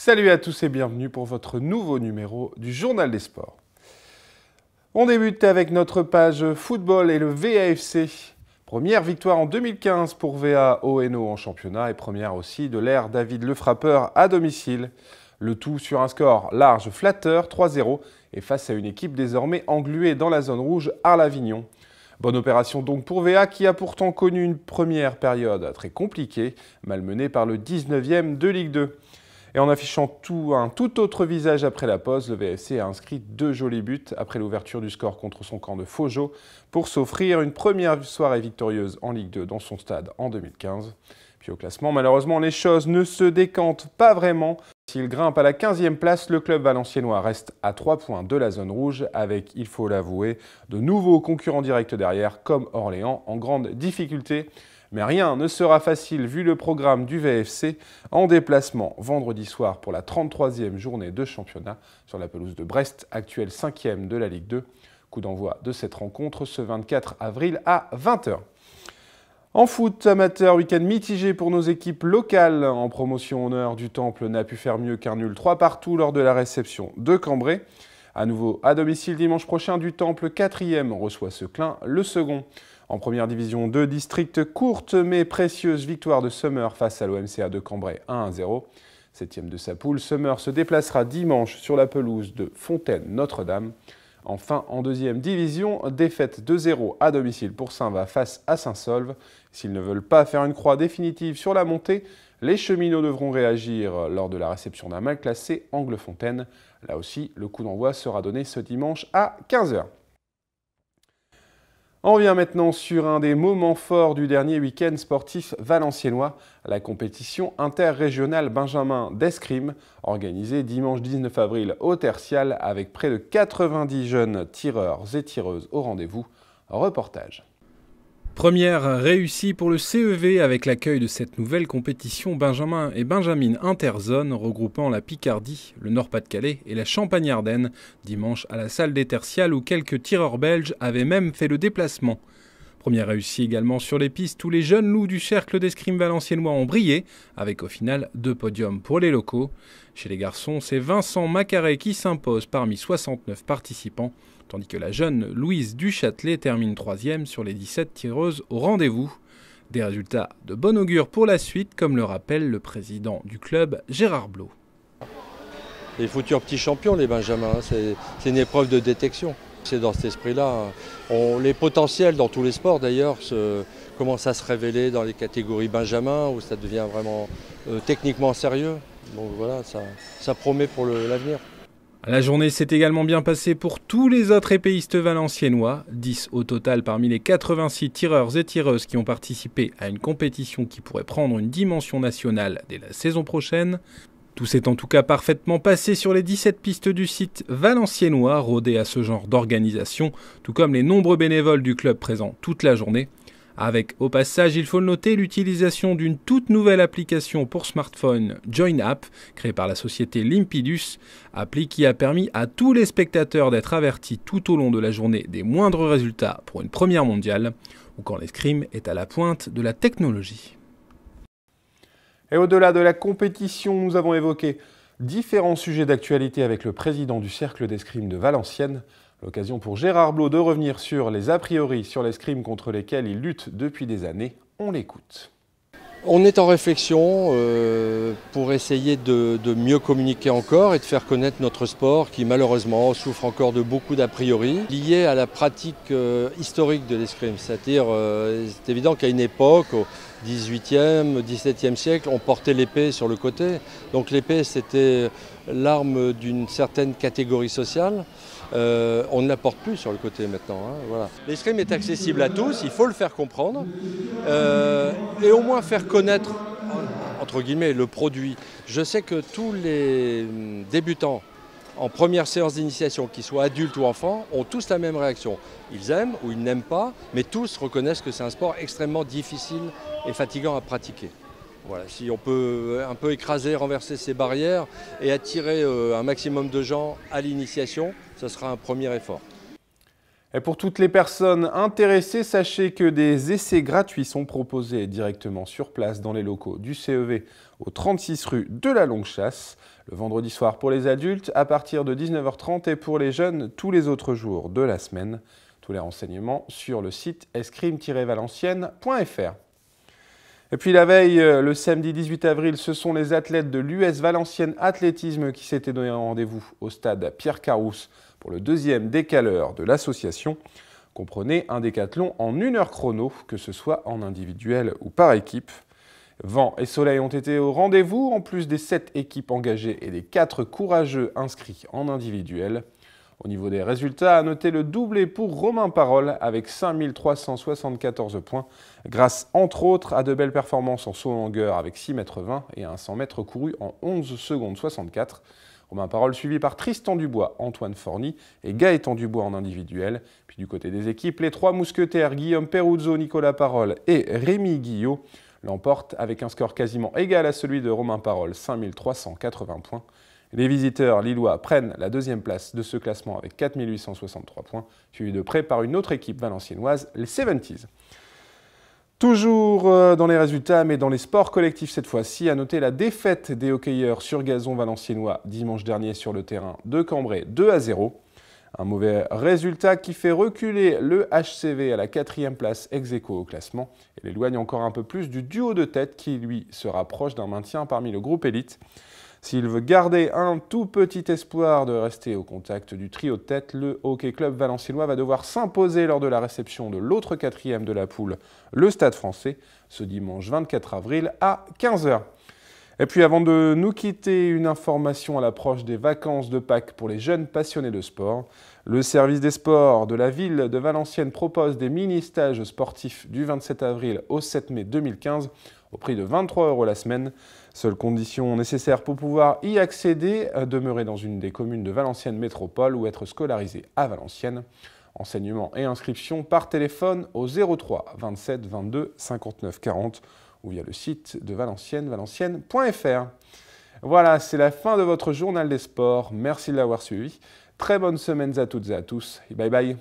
Salut à tous et bienvenue pour votre nouveau numéro du Journal des Sports. On débute avec notre page football et le VAFC. Première victoire en 2015 pour VA ONO en championnat et première aussi de l'ère David Lefrappeur à domicile. Le tout sur un score large flatteur 3-0 et face à une équipe désormais engluée dans la zone rouge Arles-Avignon. Bonne opération donc pour VA qui a pourtant connu une première période très compliquée, malmenée par le 19e de Ligue 2. Et en affichant un tout autre visage après la pause, le VFC a inscrit 2 jolis buts après l'ouverture du score contre son camp de Fojo pour s'offrir une première soirée victorieuse en Ligue 2 dans son stade en 2015. Puis au classement, malheureusement, les choses ne se décantent pas vraiment. S'il grimpe à la 15e place, le club valenciennois reste à 3 points de la zone rouge avec, il faut l'avouer, de nouveaux concurrents directs derrière comme Orléans en grande difficulté. Mais rien ne sera facile vu le programme du VFC en déplacement vendredi soir pour la 33e journée de championnat sur la pelouse de Brest, actuelle 5e de la Ligue 2. Coup d'envoi de cette rencontre ce 24 avril à 20h. En foot amateur, week-end mitigé pour nos équipes locales. En promotion honneur, du Temple n'a pu faire mieux qu'un nul 3-3 lors de la réception de Cambrai. À nouveau à domicile dimanche prochain, du Temple 4e reçoit Seclin, le second. En première division 2, district courte mais précieuse victoire de Summer face à l'OMCA de Cambrai 1-0. 7e de sa poule, Summer se déplacera dimanche sur la pelouse de Fontaine-Notre-Dame. Enfin, en deuxième division, défaite 2-0 à domicile pour Saint-Va face à Saint-Solve. S'ils ne veulent pas faire une croix définitive sur la montée, les cheminots devront réagir lors de la réception d'un mal classé Angles-Fontaine. Là aussi, le coup d'envoi sera donné ce dimanche à 15h. On revient maintenant sur un des moments forts du dernier week-end sportif valenciennois, la compétition interrégionale Benjamin d'escrime, organisée dimanche 19 avril au Tertial avec près de 90 jeunes tireurs et tireuses au rendez-vous. Reportage. Première réussie pour le CEV avec l'accueil de cette nouvelle compétition Benjamin et Benjamine Interzone regroupant la Picardie, le Nord-Pas-de-Calais et la Champagne-Ardenne, dimanche à la salle des Tertiales où quelques tireurs belges avaient même fait le déplacement. Première réussie également sur les pistes où les jeunes loups du cercle d'escrime valenciennois ont brillé, avec au final 2 podiums pour les locaux. Chez les garçons, c'est Vincent Macaret qui s'impose parmi 69 participants, tandis que la jeune Louise Duchâtelet termine 3e sur les 17 tireuses au rendez-vous. Des résultats de bon augure pour la suite, comme le rappelle le président du club, Gérard Blot. Les futurs petits champions, les Benjamins, c'est une épreuve de détection. C'est dans cet esprit-là. Les potentiels dans tous les sports d'ailleurs commencent à se révéler dans les catégories Benjamin où ça devient vraiment techniquement sérieux. Donc voilà, ça promet pour l'avenir. La journée s'est également bien passée pour tous les autres épéistes valenciennois, 10 au total parmi les 86 tireurs et tireuses qui ont participé à une compétition qui pourrait prendre une dimension nationale dès la saison prochaine. Tout s'est en tout cas parfaitement passé sur les 17 pistes du site valenciennois, rodé à ce genre d'organisation, tout comme les nombreux bénévoles du club présents toute la journée. Avec, au passage, il faut le noter, l'utilisation d'une toute nouvelle application pour smartphone, Join App, créée par la société Limpidus, appli qui a permis à tous les spectateurs d'être avertis tout au long de la journée des moindres résultats pour une première mondiale, ou quand l'escrime est à la pointe de la technologie. Et au-delà de la compétition, nous avons évoqué différents sujets d'actualité avec le président du cercle d'escrime de Valenciennes. L'occasion pour Gérard Blot de revenir sur les a priori sur l'escrime contre lesquels il lutte depuis des années. On l'écoute. On est en réflexion pour essayer de mieux communiquer encore et de faire connaître notre sport qui malheureusement souffre encore de beaucoup d'a priori liés à la pratique historique de l'escrime. C'est-à-dire, c'est évident qu'à une époque, au XVIIIe, XVIIe siècle, on portait l'épée sur le côté. Donc l'épée c'était l'arme d'une certaine catégorie sociale. On ne la porte plus sur le côté maintenant. Voilà. L'escrime est accessible à tous, il faut le faire comprendre et au moins faire connaître, entre guillemets, le produit. Je sais que tous les débutants en première séance d'initiation, qu'ils soient adultes ou enfants, ont tous la même réaction. Ils aiment ou ils n'aiment pas, mais tous reconnaissent que c'est un sport extrêmement difficile et fatigant à pratiquer. Voilà, si on peut un peu écraser, renverser ces barrières et attirer un maximum de gens à l'initiation, ce sera un premier effort. Et pour toutes les personnes intéressées, sachez que des essais gratuits sont proposés directement sur place dans les locaux du CEV au 36 rue de la Longue Chasse, le vendredi soir pour les adultes à partir de 19h30 et pour les jeunes tous les autres jours de la semaine. Tous les renseignements sur le site escrime-valenciennes.fr. Et puis la veille, le samedi 18 avril, ce sont les athlètes de l'US Valenciennes Athlétisme qui s'étaient donné rendez-vous au stade Pierre Carousse pour le deuxième décaleur de l'association. Comprenez un décathlon en 1 heure chrono, que ce soit en individuel ou par équipe. Vent et soleil ont été au rendez-vous, en plus des 7 équipes engagées et des 4 courageux inscrits en individuel. Au niveau des résultats, à noter le doublé pour Romain Parole avec 5374 points, grâce entre autres à de belles performances en saut en longueur avec 6,20 m et un 100 mètres couru en 11 secondes 64. Romain Parole suivi par Tristan Dubois, Antoine Forny et Gaëtan Dubois en individuel. Puis du côté des équipes, les 3 mousquetaires Guillaume Peruzzo, Nicolas Parole et Rémi Guillot l'emportent avec un score quasiment égal à celui de Romain Parole, 5380 points. Les visiteurs lillois prennent la deuxième place de ce classement avec 4863 points, suivi de près par une autre équipe valenciennoise, les 70s. Toujours dans les résultats, mais dans les sports collectifs cette fois-ci, à noter la défaite des hockeyeurs sur gazon valenciennois dimanche dernier sur le terrain de Cambrai 2-0. Un mauvais résultat qui fait reculer le HCV à la 4e place ex-aequo au classement et l'éloigne encore un peu plus du duo de tête qui, lui, se rapproche d'un maintien parmi le groupe élite. S'il veut garder un tout petit espoir de rester au contact du trio de tête, le Hockey Club valenciennois va devoir s'imposer lors de la réception de l'autre 4e de la poule, le Stade Français, ce dimanche 24 avril à 15 h. Et puis avant de nous quitter, une information à l'approche des vacances de Pâques pour les jeunes passionnés de sport. Le service des sports de la ville de Valenciennes propose des mini-stages sportifs du 27 avril au 7 mai 2015 au prix de 23 € la semaine. Seule condition nécessaire pour pouvoir y accéder, demeurer dans une des communes de Valenciennes Métropole ou être scolarisé à Valenciennes. Enseignement et inscription par téléphone au 03 27 22 59 40 ou via le site de Valenciennes, valenciennes.fr. Voilà, c'est la fin de votre journal des sports. Merci de l'avoir suivi. Très bonnes semaines à toutes et à tous. Et bye bye.